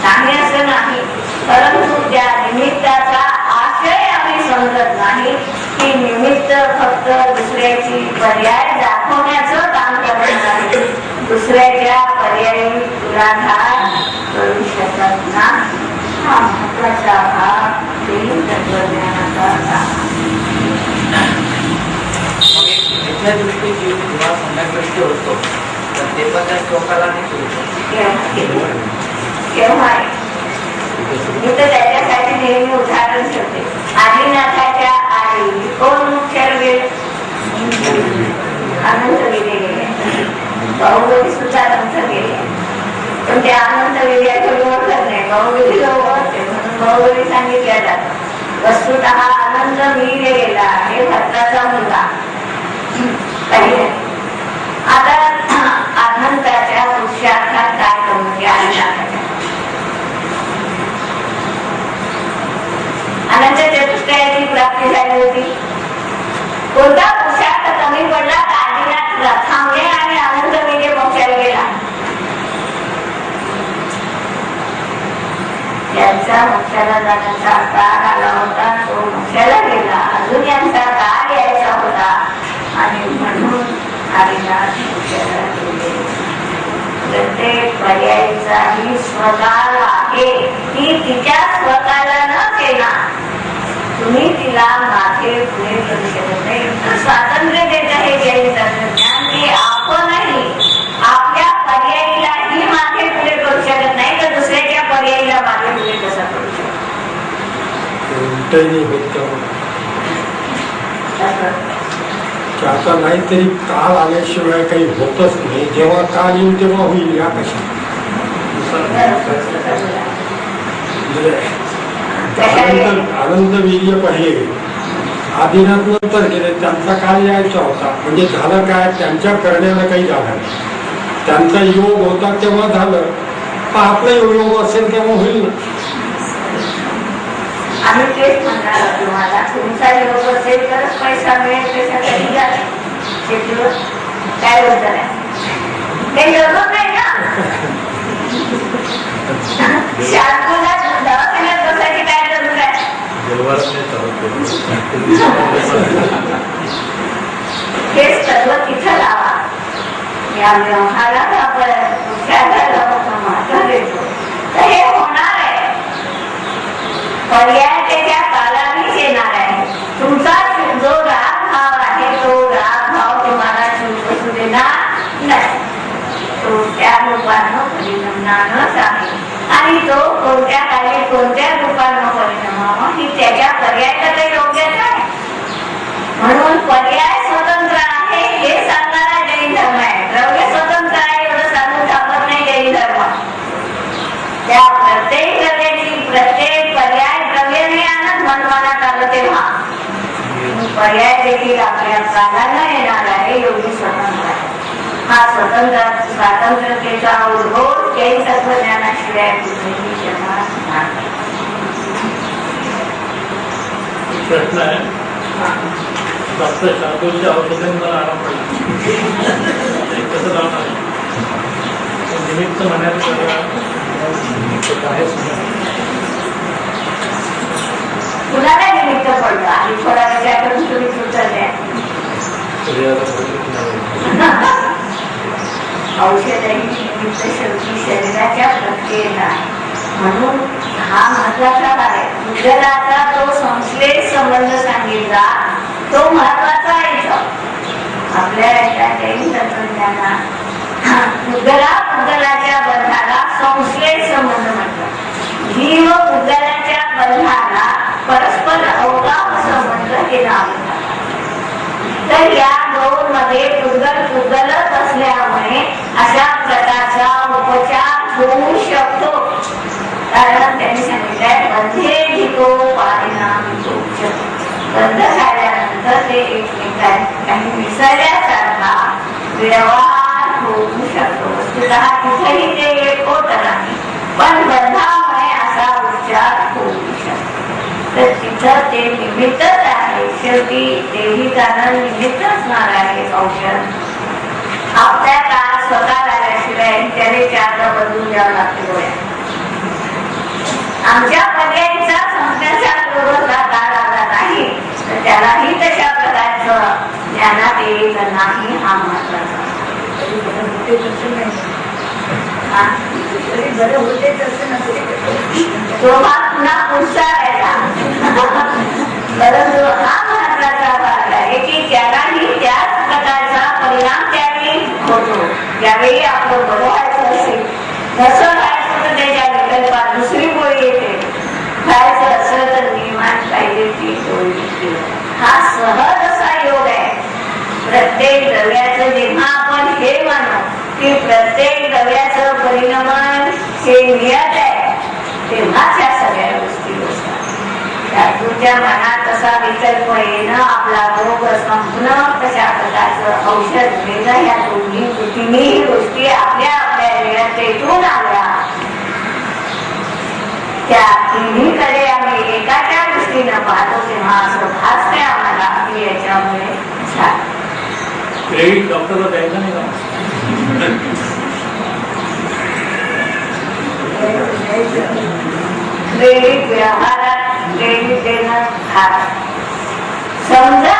नाही असं नाही, परंतु त्या निमित्ताचा आशय आम्ही समजत नाही की निमित्त फक्त दुसऱ्याची पर्याय दाखवण्याचं काम करत नाही, दुसऱ्याच्या पर्यायी पुराधार करू शकत नाही. हा महत्वाचा भाग देईल तत्वज्ञानाचा. मिथ्या दृष्टी जीव जेव्हा सम्यक होतो तर ते पण त्या श्लोकाला नाही करू केव्हा मी तर त्याच्यासाठी नेहमी उदाहरण ठेवते. आदिनाथाच्या आई कोण मुख्य गेले? अनंत विजय गेले, बाहुबली सुद्धा अनंत गेले, पण ते अनंत विजयाकडे ओळखत नाही, बाहुबलीला ओळखते म्हणून बाहुबली सांगितल्या जातात. वस्तुतः अनंत वीर गेला हे भद्राचा मुलगा पहिले. आता अनंताच्या पुरुषार्थात काय करून घ्या? अनंत चतुष्टयाची प्राप्ती झाली होती. कोणता पुरुषार्थ कमी पडला? आदिनाथ थांबले आणि अनंत विजय मोक्षाला गेला. त्यांचा मोक्षाला जाण्याचा काळ आला होता, तो मोक्षाला गेला, अजून यांचा काळ यायचा होता आणि म्हणून आदिनाथ मोक्षाला गेले. प्रत्येक पर्यायीचाही स्वकाल आहे, ती तिच्या स्वकाला न देणार. तुम्ही तिला मागे पुढे करू शकत नाही. स्वातंत्र्य देत आहे जैन तत्वज्ञान की आपणही आपल्या पर्यायीलाही मागे पुढे करू शकत नाही, तर दुसऱ्याच्या पर्यायीला मागे पुढे कसं करू शकतो? आता नाहीतरी काल आल्याशिवाय काही होतच नाही, जेव्हा काल येईल तेव्हा होईल. या कशा आनंद वीर्य पहिले आदिनाथ नंतर गेले, त्यांचा काळ यायचा होता. म्हणजे झालं काय? त्यांच्या करण्याला काही झालं नाही, त्यांचा योग होता तेव्हा झालं, पण आपला योग असेल तेव्हा होईल ना. आम्ही तेच म्हणणार तुम्हाला, तुमचा योग असेल तरच पैसा मिळेल, त्याच्यासाठी जाते शेतीवर काय होत नाही, ते जमत नाही ना. शाळेला दवाखान्यात बसायची काय जरूर आहे? हेच तत्व तिथं लावा. या व्यवहारात आपण महत्व देतो तर हे होणार आहे. पर्याय त्याच्या कालानेच येणार आहे. तुमचा जो राग भाव आहे तो राग भाव तुम्हाला असू देणार नाही, तो त्या रूपानं परिणामणारच आहे. आणि तो कोणत्या काळी कोणत्या रूपानं परिणामावा ही त्याच्या पर्यायाला योग्यच आहे. म्हणून पर्याय स्वतंत्र आहे हे सांगणारा जैन धर्म आहे. द्रव्य स्वतंत्र आहे एवढं सांगून थांबत नाही जैन धर्म. त्या प्रत्येक द्रव्याची प्रत्येक पर्याय द्रव्याने आणत मनमानात आलं तेव्हा पर्याय देखील आपल्या काळाला येणार आहे. योगी स्वतंत्र आहे. हा स्वातंत्र्यतेचा उद्भव जैन तत्वज्ञानाशिवाय कुठेही शक्य नाही. प्रश्न आहे, डॉक्टर शार्दूलच्या औषधाने मला आराम पडला, कसं लावणार? निमित्त म्हणायचं कुणाला निमित्त पडलं आणि थोडा विचार करून तुम्ही उत्तर द्या. औषधही निमित्त शेवटी शरीराच्या प्रक्रियेला. म्हणून हा महत्वाचा आहे. उदराचा तो संश्लेष संबंध सांगितला तो महत्वाचा आहे. आपल्या जैन तत्वज्ञानात उदराच्या बंधाला संश्लेष संबंध म्हणतात. जीव उदराच्या बंधाला परस्पर अवगाव संबंध केला होता. तर या दोन मध्ये उदगलत असल्यामुळे अशा प्रकारचा उपचार होऊ शकतो. कारण त्यांनी सांगितलंय बंधे जितो परिणामितो. बंध झाल्यानंतर ते एकमेकांना काही मिसळल्यासारखा व्यवहार होऊ शकतो. वस्तुतः तिथेही ते एक होत नाही, पण बंधामुळे असा उपचार होऊ शकतो. तर तिथं ते निमित्तच आहे. शेवटी देवी कारण निमित्त असणार आहे औषध. आपल्या काळ स्वतः राहिल्याशिवाय त्याने चारला बदलून द्यावं लागते गोळ्या. आमच्या पर्यायीचा संस्थेचा बरोबरला काळ आला नाही तर त्यालाही तशा प्रकारचं ज्ञानात येईल नाही हा महत्वाचा. तो भाग पुन्हा पुढचा राहिला. परंतु हा महत्वाचा भाग आहे की त्यालाही त्याच प्रकारचा परिणाम त्यावेळी होतो. ज्यावेळी आपलं बरं व्हायचं असेल तसं व्हायचं तर त्याच्या विकल्पात दुसरी गोळी येते. खायचं असं तर नियमात पाहिजे ती गोळी. हा सहज असा योग आहे. प्रत्येक द्रव्याचं जेव्हा आपण हे मानू की प्रत्येक द्रव्याचं परिणामन हे नियत आहे तेव्हाच या सगळ्या गोष्टी असतात. तुमच्या मनात तसा विकल्प येणं, आपला रोग संपणं, कशा प्रकारचं औषध मिळणं, ह्या तिन्ही गोष्टी आपल्या आपल्या पेटून आल्या. त्या तिन्हीकडे आम्ही एकाच्या दृष्टीनं पाहतो तेव्हा असं भासतंय आम्हाला की याच्यामुळे झालं. क्रेडिट डॉक्टरला द्यायचं नाही का? क्रेडिट व्यवहारात क्रेडिट देणं भाग. समजा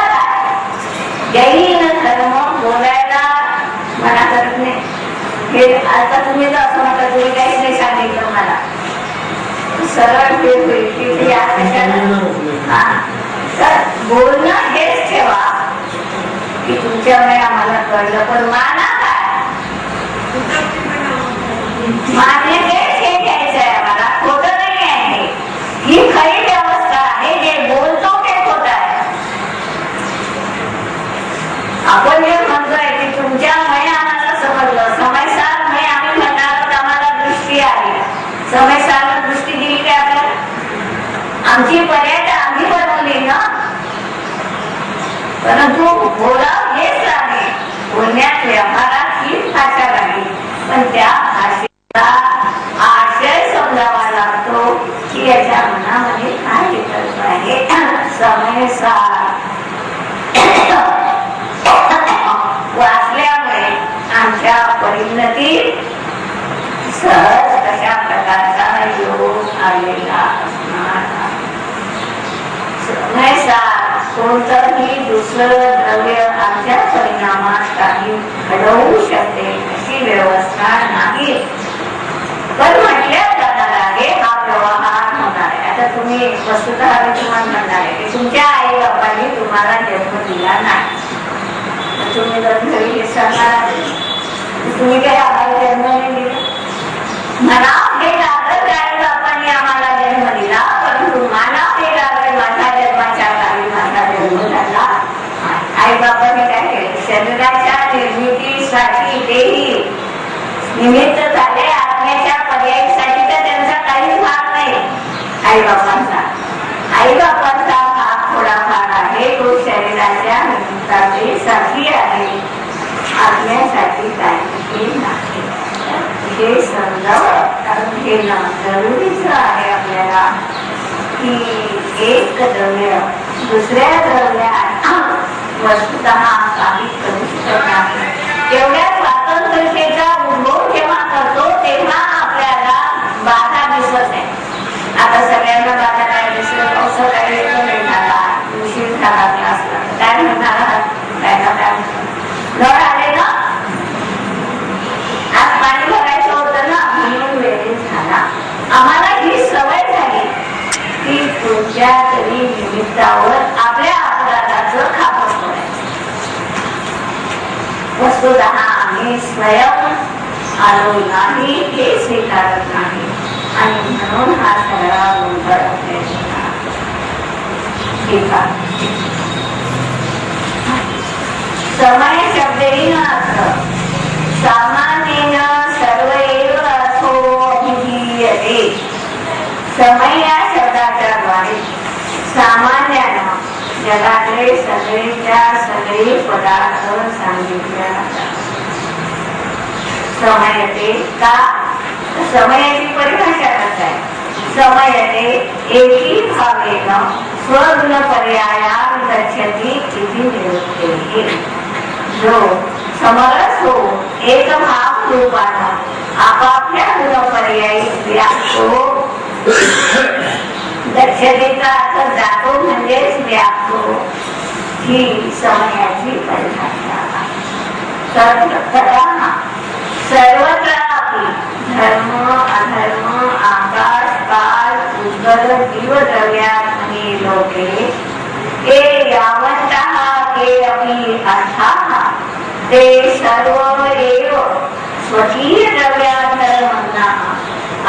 जैन धर्म बोलायला मला करत नाही. हे आता तुम्ही जर असं म्हटलं तुम्ही काहीच नाही सांगितलं मला सरळ ते होईल की तर बोलणं हेच ठेवा की तुमच्यामुळे आम्हाला कळलं. पण माना काय मान्य हे घ्यायचं आहे आम्हाला. खोटं नाही आहे. ही खरी व्यवस्था आहे. जे बोलतो ते खोट आहे. आपण जे म्हणतोय की तुमच्यामुळे आम्हाला समजलं, समयसारमुळे आम्ही म्हणणार आम्हाला दृष्टी आली. समयसार दृष्टी दिली काय आपल्याला? आमची पर्याय आम्ही बनवली ना. परंतु बोला हेच आहे. बोलण्यात व्यवहारात ही भाषा लागली. पण त्या भाषेचा आशय समजावा लागतो की याच्या मनामध्ये काय विकल्प आहे. समयसार वाचल्यामुळे आमच्या परिणतीत सहज कशा प्रकारचा योग आलेला असणार. समयसार कोणतंही दुसरं द्रव्य आमच्या परिणामात काही घडवू शकते अशी व्यवस्था नाही. पण म्हटल्या जाणार आहे हा व्यवहार होणार आहे. आता तुम्ही वस्तुतः तुम्हाला म्हणणार आहे की तुमच्या आई बाबांनी तुम्हाला जन्म दिला नाही. तुम्ही जर घरी हे सांगणार तुम्ही काही आम्हाला जन्म नाही दिला म्हणा. हे लागत आई बाबांनी आम्हाला जन्म दिला परंतु मला हे लागत माझ्या जन्माच्या काळी माझा जन्म झाला. आई बाबांनी काय केलं? शरीराच्या निर्मितीसाठी तेही निमित्त झाले. आत्म्याच्या पर्यायीसाठी तर त्यांचा काहीच भाग नाही आई बाबांचा. आई बाबांचा भाग थोडाफार आहे. तो शरीराच्या निमित्तासाठी आहे. आत्म्यासाठी काही नाही. हे समजावं कारण हे जरुरीच आहे आपल्याला की एक द्रव्य दुसऱ्या द्रव्यात वस्तुतः काही करू शकत नाही. एवढ्या स्वातंत्र्याचा उद्भव जेव्हा करतो तेव्हा आपल्याला बाधा दिसत नाही. आता सगळ्यांना बाधा काय दिसत? असं काही झाला उशीर झाला क्लासला काय म्हणणार काय घर आले ना आज पाणी भरायचं होतं ना म्हणून वेळ झाला. आम्हाला ही सवय झाली की कोणत्या तरी निमित्तावर आपल्या अपराधाचं खापर सोडायचं. वस्तुतः आम्ही स्वयं आलो नाही हे स्वीकारत नाही आणि म्हणून हा सगळा गोंधळ समय शब्देन अर्थ सामान्येन सर्व एव अर्थो अभिधीयते. समय या शब्दाच्या द्वारे सामान्यानं जगातले सगळेच्या सगळे पदार्थ सांगितले जातात. समयते का? समयाची परिभाषा करताय. समयते एकी भावेन स्वगुण पर्यायान गच्छति इति निरुक्तेः. जो समरस हो एक भाव रूपानं आपापल्या गुणपर्यायी व्याप्त हो गच्छतीचा अर्थ जातो म्हणजेच व्याप्त हो ही समयाची परिभाषा आहे. सर्वत्र धर्म अधर्म आकाश काल उद्गल जीवद्रव्यात्मनि लोके ये यावन्तः के अपि अर्थाः ते सर्व एव स्वकीय द्रव्यान्तरमग्नाः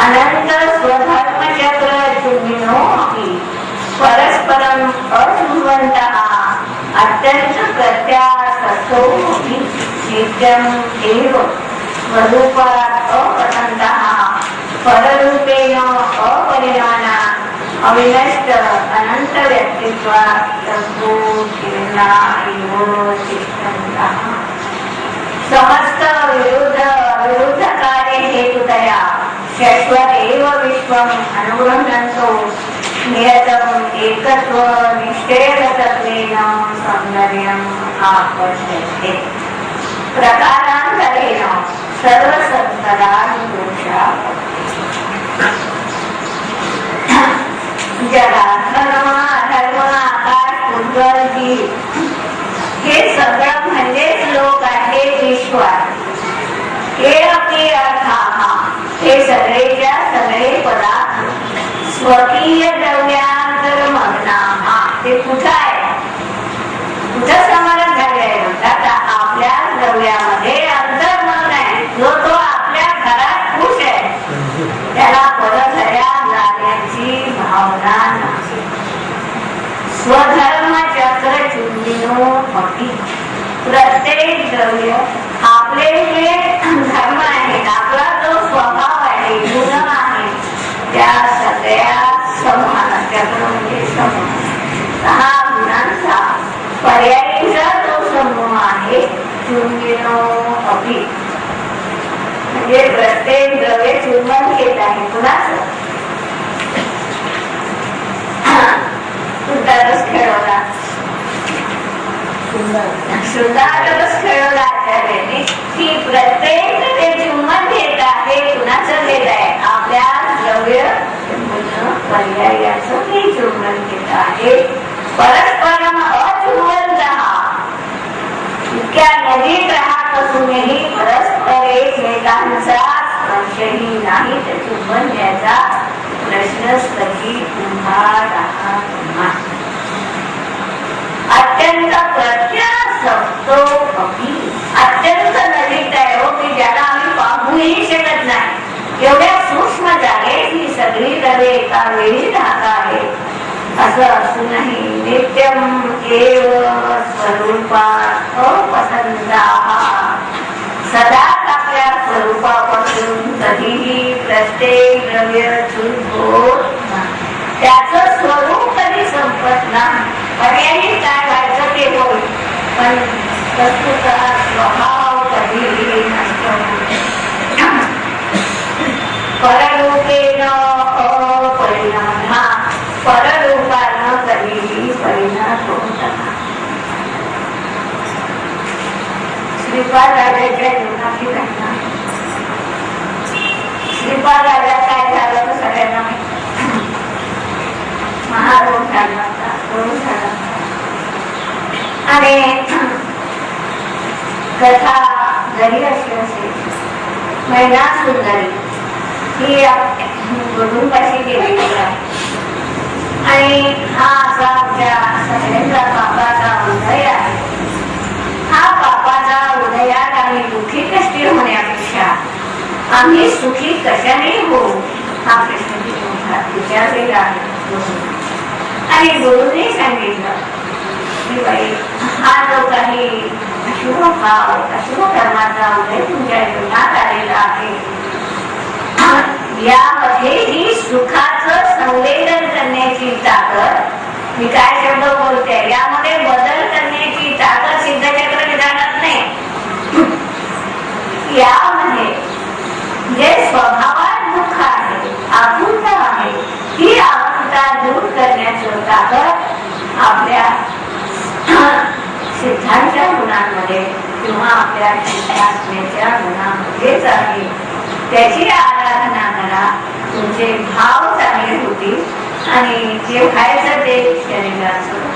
अनंत स्वधर्मचक्र चुम्बिनो अपि परस्परम् अचुम्बन्तः अत्यंत प्रत्यासक्तो नित्यम् एव स्वरूपात् अपतन्तः पररूपेण अपरिणामात् अविनष्ट अनंत व्यक्तित्वात् संपूर्णा इव तिष्ठन्तः. समस्त विरुद्ध कार्य हेतुतया शाश्वत एव विश्वम् अनुगृह्णन्तो नियतम् एकत्व निश्चयगतत्वेन सौन्दर्यम् आकर्षयते. प्रकारान्तरेण सर्वसत्तरान् दोषाः जगात धर्म अधर्म आकाश उद्गल जीव हे सगळं म्हणजेच लोक आहे विश्वात. हे आपले अर्थाः हे सगळेच्या सगळे पदार्थ स्वकीय द्रव्यांतरमग्नाः ते कुठं आहे कुठं समाधान झाले आहे म्हणतात आपल्या द्रव्यामध्ये अंतर्मग्न आहे. जो तो आपल्या घरात खुश आहे त्याला परधया जाण्याची भावना नाही. स्वधर्म चक्र चुंबिनो अपि प्रत्येक द्रव्य आपले जे धर्म आहेत आपला जो स्वभाव आहे गुण आहे त्या सगळ्या समान चक्र म्हणजे समूह हा गुणांचा पर्यायीचा जो समूह आहे चुंबिनो अपि म्हणजे प्रत्येक द्रव्य चुंबन घेत आहे कुणाचं सुंदरच खेळवला सुंदरच खेळवला आचार्याने की प्रत्येक ते चुंबन घेत आहे कुणाचं घेत आहे आपल्या द्रव्य पर्यायाचं ते चुंबन घेत आहे. परस्परम अचुंबनतः इतक्या नजीक राहत असूनही परस्पर एकमेकांचा स्पर्शही नाही तर चुंबन घ्यायचा प्रश्नच कधी उभा राहत नाही. अत्यंत प्रत्यासक्तो अपि अत्यंत नजीक आहे हो की ज्याला आम्ही पाहूही शकत नाही एवढ्या सूक्ष्म जागेत ही सगळी द्रव्ये एका वेळी राहत आहे असं असूनही नित्यम एव स्वरूपात अपसंदाः सदाच आपल्या स्वरूपापासून कधीही प्रत्येक द्रव्य चूक होत नाही. त्याचं स्वरूप कधी संपत नाही. पर्यायी काय व्हायचं ते होईल पण वस्तुचा स्वभाव कधीही नष्ट होत. पररूपेण अपरिणामः पररूपानं कधीही परिणाम होत नाही. श्रीपाद राजाच्या जीवनाची घटना. श्रीपाद राजा काय झालं तर सगळ्यांना महारोग झाला होता आणि कथा जरी अशी असेल महिना सुंदरी ही गुरुपाशी गेलेली आहे आणि हा असा आमच्या सगळ्यांचा बापाचा उदय आहे. हा बापाचा उदयात आम्ही दुःखी कष्टी होण्यापेक्षा आम्ही सुखी कशाने होऊ हा प्रश्न विचारलेला आहे. आणि गुरुने सांगितलं की बाई हा जो काही अशुभ भाव अशुभ कर्माचा उदय तुमच्या जीवनात आलेला आहे यामध्ये ही सुखाचं संवेदन करण्याची ताकद मी काय शब्द बोलते यामध्ये बदल करण्याची ताकद सिद्धचक्र विधानात नाही. यामध्ये जे स्वभावात दुःख आहे आकुलता आहे अशक्तता दूर करण्याचं ताकद आपल्या सिद्धांच्या गुणांमध्ये किंवा आपल्या चिंतात्म्याच्या गुणांमध्येच आहे. त्याची आराधना करा, तुमचे भाव चांगले होतील आणि जे व्हायचं ते शरीराचं.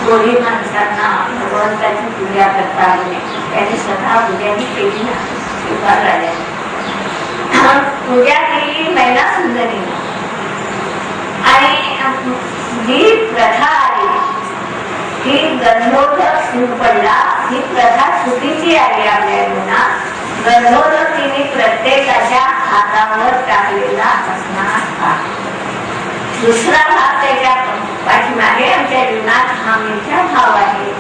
कोणी माणसांना भगवंताची पूजा करता आली त्यांनी स्वतः पूजाही केली ना. स्वीकार राहिल्या पूजा केली महिला सुंदरी आणि जी प्रथा आली ही गंधोदक सूट पडला. ही प्रथा चुकीची आली आपल्या जीवनात. गंधोदक तिने प्रत्येकाच्या हातावर टाकलेला असणार. दुसरा भाग त्याच्या पाठीमागे आमच्या जीवनात हा मिथ्या भाव आहे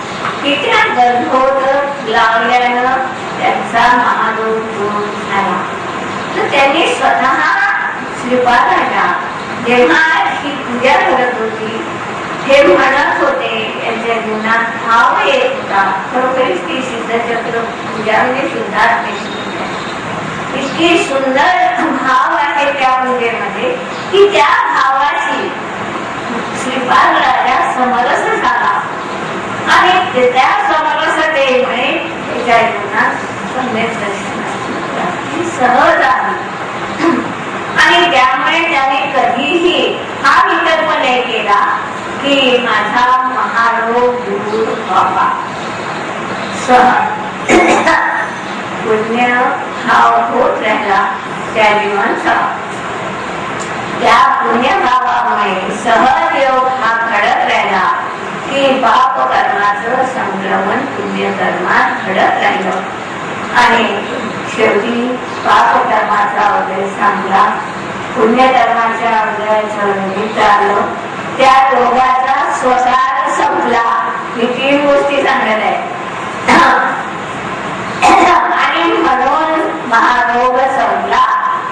की त्या गंधोदक लावल्यानं त्यांचा महादोष दूर झाला. तर त्यांनी स्वतः श्रीपादाच्या जेव्हा ही पूजा करत होती हे म्हणत होते, त्यांच्या जीवनात भाव येत होता. खरोखरीच ती सिद्धचक्र पूजा म्हणजे शुद्धात्म्याची पूजा. इतकी सुंदर भाव आहे त्या पूजेमध्ये की त्या भावाची श्रीपाद राजा समरस झाला आणि त्या समरसतेमुळे त्याच्या जीवनात सम्यक दर्शनाची सहज आली आणि त्यामुळे त्याने कधीही हा विकल्प नाही केला की माझा महारोग दूर व्हावा. पुण्य भाव होत राहिला त्या जीवनाचा. त्या पुण्यभावामुळे सहज योग हा घडत राहिला की पाप कर्माचं संक्रमण पुण्यकर्मात घडत राहिलं आणि शेवटी पाप कर्माचा उदय सांगला. पुण्यकर्माच्या उदयाचं निमित्त आलं. त्या रोगाचा स्वसार संपला. ही 3 गोष्टी सांगत आहे आणि म्हणून महारोग संपला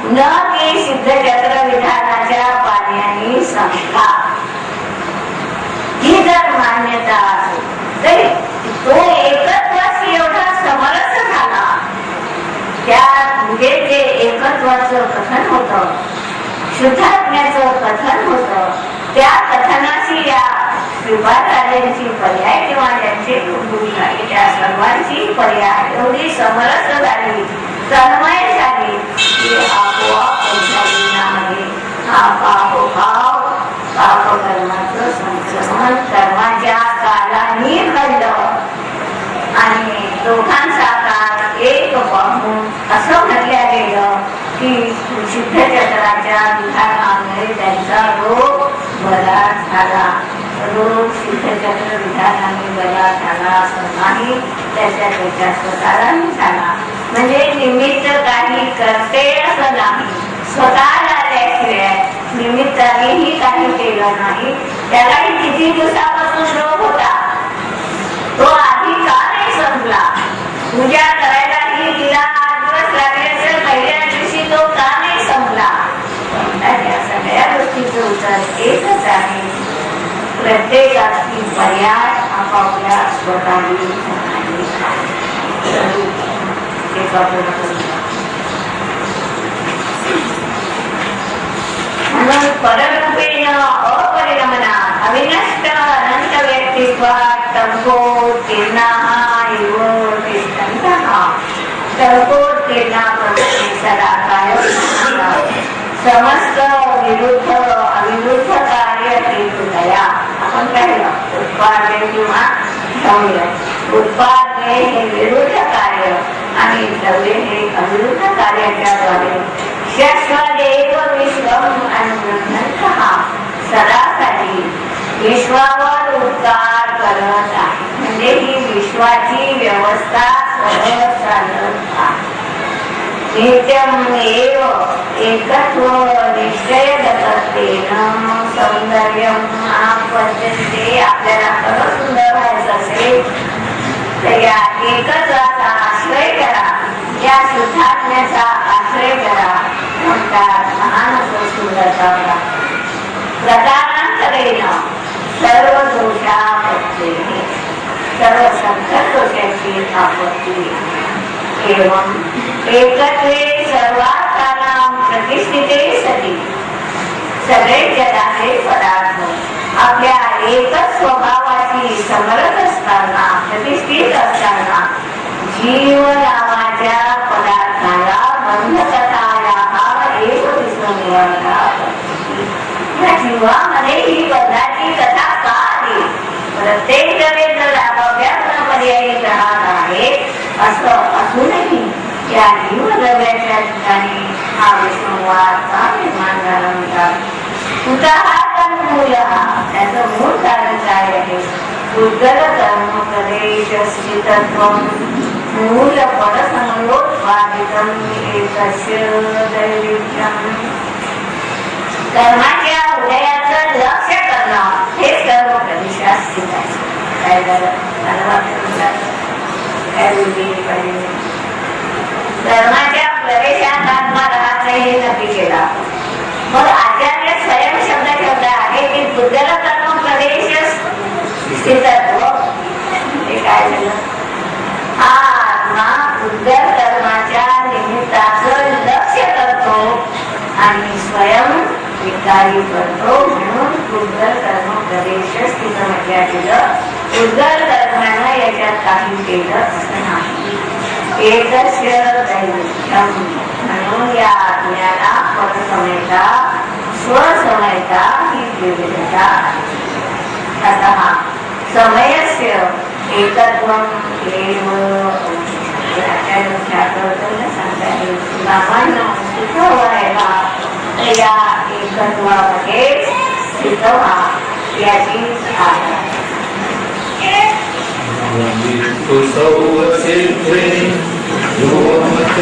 न की सिद्धचक्र विधानाच्या पाण्याने संपला. ही जर मान्यता असेल तरी तो एकत्वाशी एवढा समरस झाला. त्या पूजेचे एकत्वाचं कथन होतं, शुद्धात्म्याचं कथन होतं. त्या कथनाशी या श्रीपादाचार्यांची पर्याय किंवा त्यांचे कुटुंब त्या सर्वांची पर्याय एवढी समरस झाली, तन्मय झाली की आपोआप त्यांच्या जीवनामध्ये हा पापोभाव पापकर्माचं संक्रमण कर्माच्या कालाने घडलं आणि दोघांचा काळ एक पाहून असं म्हटल्या गेलं की सिद्धचक्राच्या विधानामुळे त्यांचा रोग बरा झाला. रोग सिद्धचक्र विधानाने बरा झाला असं नाही, त्याच्या स्वतःलाही झाला. म्हणजे निमित्त काही करते असं नाही, स्वतःला आल्याशिवाय निमित्तानेही काही केलं नाही. त्यालाही किती दिवसापासून रोग होता, तो आधी का नाही संपला? पूजा करायलाही तिला 8 दिवस लागले असेल, पहिल्या दिवशी तो का नाही संपला? त्या सगळ्या गोष्टीचं उत्तर एकच आहे, प्रत्येकाची पर्याय आपापल्या स्वतःही म्हणून पररूपेण अपरिणमना अविनष्ट अनंत व्यक्तित्वात टंकोत्तीर्णाः इव तिष्ठन्तः. टंकोत्तीर्णाप्रभृती सदा कायम समस्त विरुद्ध अविरुद्ध कार्य हेतुतया. आपण पाहिलं उत्पादन किंवा द्रव्य. उत्पादने हे विरुद्ध कार्य आणि द्रव्य हे अविरुद्ध कार्याच्या द्वारे शश्वदेव विश्वम अनुगृह्णन्तः सदासाठी विश्वावर उपकार करत आहे. म्हणजे ही विश्वाची व्यवस्था सहज चालत आहे. नित्यम एव एकत्व निश्चयगतेन सौंदर्यम आपद्यते. आपल्याला खरं सुंदर व्हायचं असेल तर या एकत्वाचा आश्रय करा, या शुद्धात्म्याचा आश्रय करा. म्हणतात महान सुंदरता प्रकारांतरेन सर्व दोषापत्ती, सर्व संकट दोषाची आपत्ती एवं एकत्वे सर्वार्थानां प्रतिष्ठिते सगळे जगाचे पदार्थ आपल्या एकच स्वभावाशी समरस असताना, प्रतिष्ठित असताना जीव नावाच्या पदार्थाला बंधकथाया एक विसंवादा. या जीवामध्ये ही बंधाची कथा का आली? प्रत्येक जणे जर आपापल्या पर्यायी राहत आहे असं असूनही या जीवद्रव्याच्या ठिकाणी हा विसंवाद का निर्माण झाला म्हणतात. त्याचं मूळ कारण काय आहे? उद्गल कर्म प्रदेश स्थितत्व मूल पदसमयोत्पादितम् एकस्य दैविध्यम्. कर्माच्या उदयाचं लक्ष करणं हे सर्व प्रदेशात स्थित आहे. काय झालं? काय बोलली पाहिजे? कर्माच्या प्रदेशात आत्मा राहत नाही हे नक्की केला. मग आचार्य स्वयं शब्द आहे की बुद्धला कर्म प्रदेश स्थितत्व. हे काय झालं? हा आत्मा उद्गल कर्माच्या निमित्ताचं लक्ष करतो आणि स्वयं विकारी करतो. म्हणून उद्गल कर्म प्रदेश स्थित म्हटल्या गेलं. उद्गल कर्मानं याच्यात काही केलं असं नाही. एकस्य दैविध्यम. म्हणून या आत्म्याला पदसमयता स्वसमयता ही विविधता आहे. अतः समयस्य एकत्वम एव या एकत्वामध्ये स्थित व्हा याची आहे. सिद्धे योमच